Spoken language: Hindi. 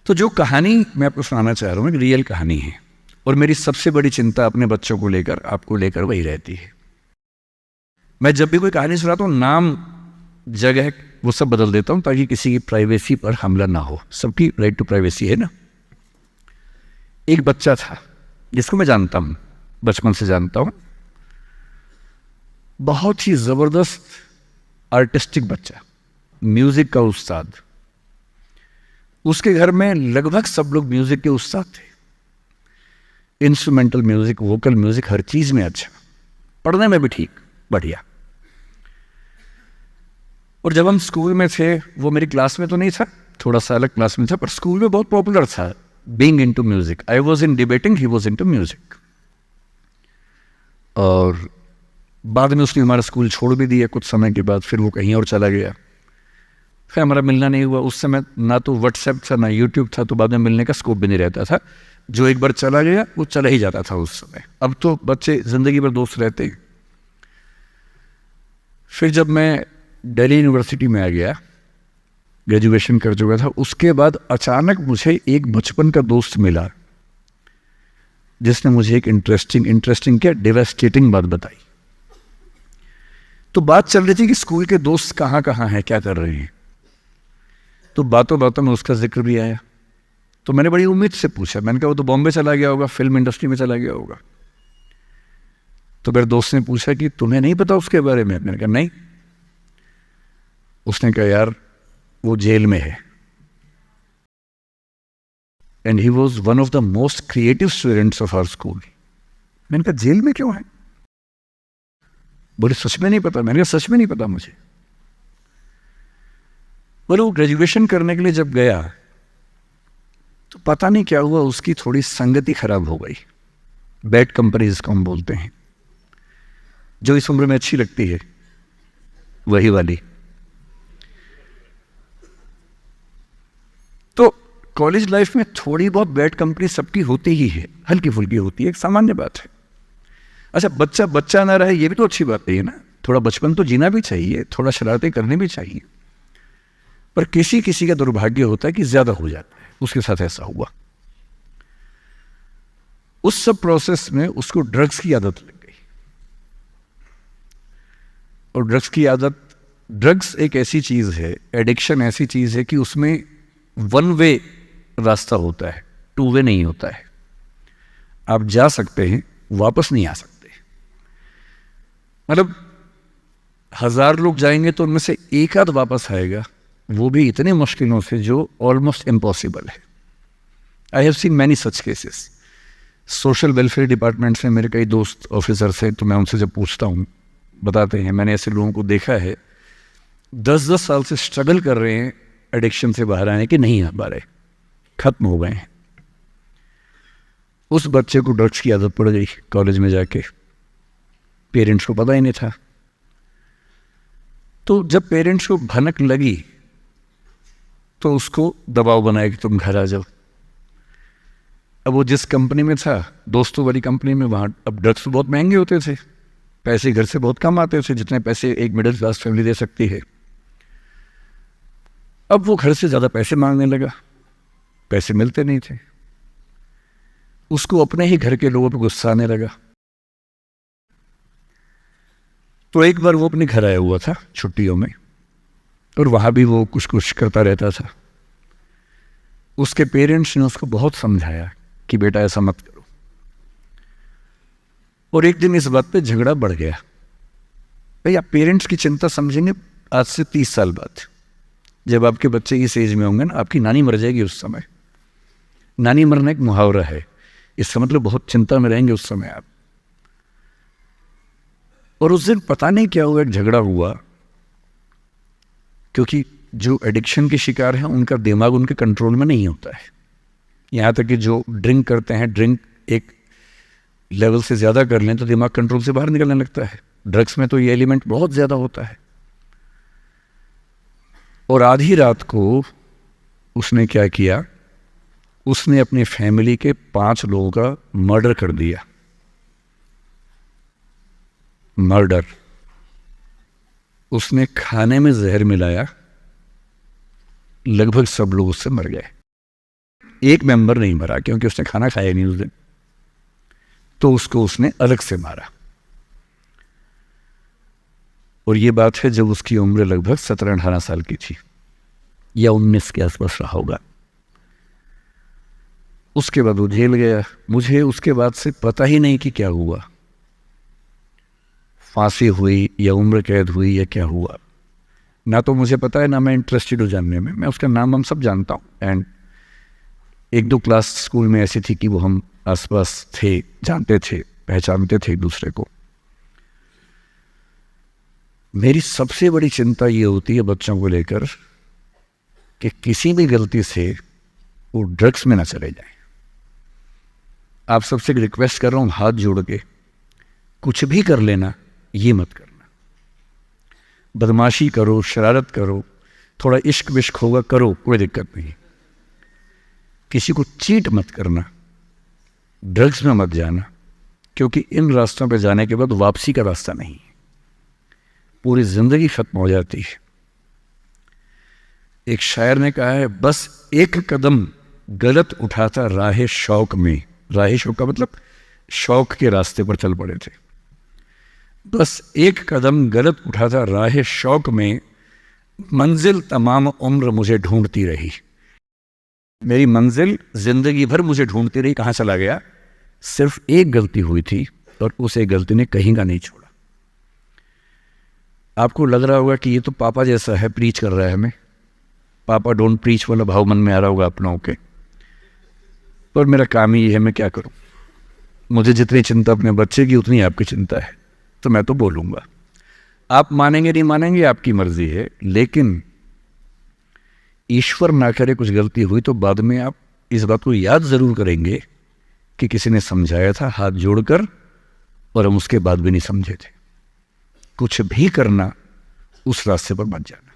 तो जो कहानी मैं आपको सुनाना चाह रहा हूँ एक रियल कहानी है, और मेरी सबसे बड़ी चिंता अपने बच्चों को लेकर, आपको लेकर वही रहती है। मैं जब भी कोई कहानी सुनाता हूँ, नाम, जगह, वो सब बदल देता हूँ ताकि किसी की प्राइवेसी पर हमला ना हो। सबकी राइट टू प्राइवेसी है ना। एक बच्चा था जिसको मैं जानता हूँ, बचपन से जानता हूँ, बहुत ही जबरदस्त आर्टिस्टिक बच्चा, म्यूजिक का उस्ताद। उसके घर में लगभग सब लोग म्यूजिक के उस्ताद थे, इंस्ट्रूमेंटल म्यूजिक, वोकल म्यूजिक, हर चीज में अच्छा, पढ़ने में भी ठीक, बढ़िया। और जब हम स्कूल में थे, वो मेरी क्लास में तो नहीं था, थोड़ा सा अलग क्लास में था, पर स्कूल में बहुत पॉपुलर था, being into music. I was in debating, he was into music. और बाद में उसने हमारा स्कूल छोड़ भी दिया कुछ समय के बाद, फिर वो कहीं और चला गया, फिर हमारा मिलना नहीं हुआ। उस समय ना तो व्हाट्सएप था ना यूट्यूब था, तो बाद में मिलने का स्कोप भी नहीं रहता था। जो एक बार चला गया वो चला ही जाता था उस समय। अब तो बच्चे जिंदगी भर दोस्त रहते। फिर जब मैं दिल्ली यूनिवर्सिटी में आ गया, ग्रेजुएशन कर चुका था, उसके बाद अचानक मुझे एक बचपन का दोस्त मिला जिसने मुझे एक इंटरेस्टिंग क्या, डेवास्टेटिंग बात बताई। तो बात चल रही थी कि स्कूल के दोस्त कहाँ कहाँ हैं, क्या कर रहे हैं। तो बातों बातों में उसका जिक्र भी आया। तो मैंने बड़ी उम्मीद से पूछा, मैंने कहा वो तो बॉम्बे चला गया होगा, फिल्म इंडस्ट्री में चला गया होगा। तो मेरे दोस्त ने पूछा कि तुम्हें नहीं पता उसके बारे में? मैंने कहा नहीं। उसने कहा यार वो जेल में है, and he was one of the most creative students of our school. मैंने कहा जेल में क्यों है? बोले सच में नहीं पता। मैंने कहा सच में नहीं पता मुझे। बोले वो ग्रेजुएशन करने के लिए जब गया तो पता नहीं क्या हुआ, उसकी थोड़ी संगति खराब हो गई। बैड कंपनी जिसको हम बोलते हैं, जो इस उम्र में अच्छी लगती है, वही वाली। तो कॉलेज लाइफ में थोड़ी बहुत बैड कंपनी सबकी होती ही है, हल्की फुल्की होती है, एक सामान्य बात है। अच्छा, बच्चा बच्चा ना रहे ये भी तो अच्छी बात नहीं है ना। थोड़ा बचपन तो जीना भी चाहिए, थोड़ा शरारतें करनी भी चाहिए। पर किसी किसी का दुर्भाग्य होता है कि ज्यादा हो जाता है, उसके साथ ऐसा हुआ। उस सब प्रोसेस में उसको ड्रग्स की आदत लग गई। और ड्रग्स एक ऐसी चीज है, एडिक्शन ऐसी चीज है कि उसमें वन वे रास्ता होता है, टू वे नहीं होता है। आप जा सकते हैं, वापस नहीं आ सकते। मतलब 1000 लोग जाएंगे तो उनमें से एक आध वापस आएगा, वो भी इतने मुश्किलों से जो ऑलमोस्ट इम्पॉसिबल है। I have seen many such cases. Social welfare department से मेरे कई दोस्त ऑफिसर्स हैं, तो मैं उनसे जब पूछता हूँ, बताते हैं मैंने ऐसे लोगों को देखा है 10-10 साल से स्ट्रगल कर रहे हैं एडिक्शन से बाहर आने के, नहीं आ पा रहे, खत्म हो गए हैं। उस बच्चे को ड्रग्स की आदत पड़ गई कॉलेज में जाके, पेरेंट्स को पता ही नहीं था। तो जब पेरेंट्स को भनक लगी तो उसको दबाव बनाया कि तुम घर आ जाओ। अब वो जिस कंपनी में था, दोस्तों वाली कंपनी में, वहाँ अब ड्रग्स बहुत महंगे होते थे, पैसे घर से बहुत कम आते थे, जितने पैसे एक मिडिल क्लास फैमिली दे सकती है। अब वो घर से ज़्यादा पैसे मांगने लगा, पैसे मिलते नहीं थे। उसको अपने ही घर के लोगों पर गुस्सा आने लगा। तो एक बार वो अपने घर आया हुआ था छुट्टियों में, और वहाँ भी वो कुछ कुछ करता रहता था। उसके पेरेंट्स ने उसको बहुत समझाया कि बेटा ऐसा मत करो। और एक दिन इस बात पे झगड़ा बढ़ गया। भाई आप पेरेंट्स की चिंता समझेंगे आज से 30 साल बाद, जब आपके बच्चे इस एज में होंगे ना, आपकी नानी मर जाएगी उस समय। नानी मरना एक मुहावरा है, इसका मतलब बहुत चिंता में रहेंगे उस समय आप। और उस दिन पता नहीं क्या हुआ, एक झगड़ा हुआ, क्योंकि जो एडिक्शन के शिकार हैं उनका दिमाग उनके कंट्रोल में नहीं होता है। यहाँ तक कि जो ड्रिंक करते हैं, ड्रिंक एक लेवल से ज़्यादा कर लें तो दिमाग कंट्रोल से बाहर निकलने लगता है। ड्रग्स में तो ये एलिमेंट बहुत ज़्यादा होता है। और आधी रात को उसने क्या किया, उसने अपनी फैमिली के 5 लोगों का मर्डर कर दिया। मर्डर। उसने खाने में जहर मिलाया, लगभग सब लोग उससे मर गए। एक मेंबर नहीं मरा क्योंकि उसने खाना खाया नहीं उस दिन, तो उसको उसने अलग से मारा। और ये बात है जब उसकी उम्र लगभग 17-18 साल की थी या 19 के आसपास रहा होगा। उसके बाद वो जेल गया। मुझे उसके बाद से पता ही नहीं कि क्या हुआ, फांसी हुई या उम्र कैद हुई या क्या हुआ, ना तो मुझे पता है ना मैं इंटरेस्टेड हूँ जानने में। मैं उसका नाम हम सब जानता हूँ, एंड एक दो क्लास स्कूल में ऐसी थी कि वो हम आसपास थे, जानते थे, पहचानते थे एक दूसरे को। मेरी सबसे बड़ी चिंता ये होती है बच्चों को लेकर कि किसी भी गलती से वो ड्रग्स में ना चले जाएं। आप सबसे रिक्वेस्ट कर रहा हूँ हाथ जोड़ के, कुछ भी कर लेना, ये मत करना। बदमाशी करो, शरारत करो, थोड़ा इश्क विश्क होगा करो, कोई दिक्कत नहीं। किसी को चीट मत करना, ड्रग्स में मत जाना, क्योंकि इन रास्तों पे जाने के बाद वापसी का रास्ता नहीं है, पूरी जिंदगी खत्म हो जाती है। एक शायर ने कहा है, बस एक कदम गलत उठाता राह शौक में, राह शौक का मतलब शौक के रास्ते पर चल पड़े थे। बस एक कदम गलत उठाता राह शौक में, मंजिल तमाम उम्र मुझे ढूंढती रही। मेरी मंजिल जिंदगी भर मुझे ढूंढती रही, कहाँ चला गया? सिर्फ एक गलती हुई थी और उस एक गलती ने कहीं का नहीं छोड़ा। आपको लग रहा होगा कि ये तो पापा जैसा है, प्रीच कर रहा है हमें, पापा डोंट प्रीच वाला भाव मन में आ रहा होगा आप लोगों के, पर मेरा काम ही है, मैं क्या करूं। मुझे जितनी चिंता अपने बच्चे की उतनी आपकी चिंता है, तो मैं तो बोलूँगा। आप मानेंगे नहीं मानेंगे आपकी मर्जी है, लेकिन ईश्वर ना करे कुछ गलती हुई तो बाद में आप इस बात को याद ज़रूर करेंगे कि किसी ने समझाया था हाथ जोड़कर, और हम उसके बाद भी नहीं समझे थे। कुछ भी करना, उस रास्ते पर मत जाना।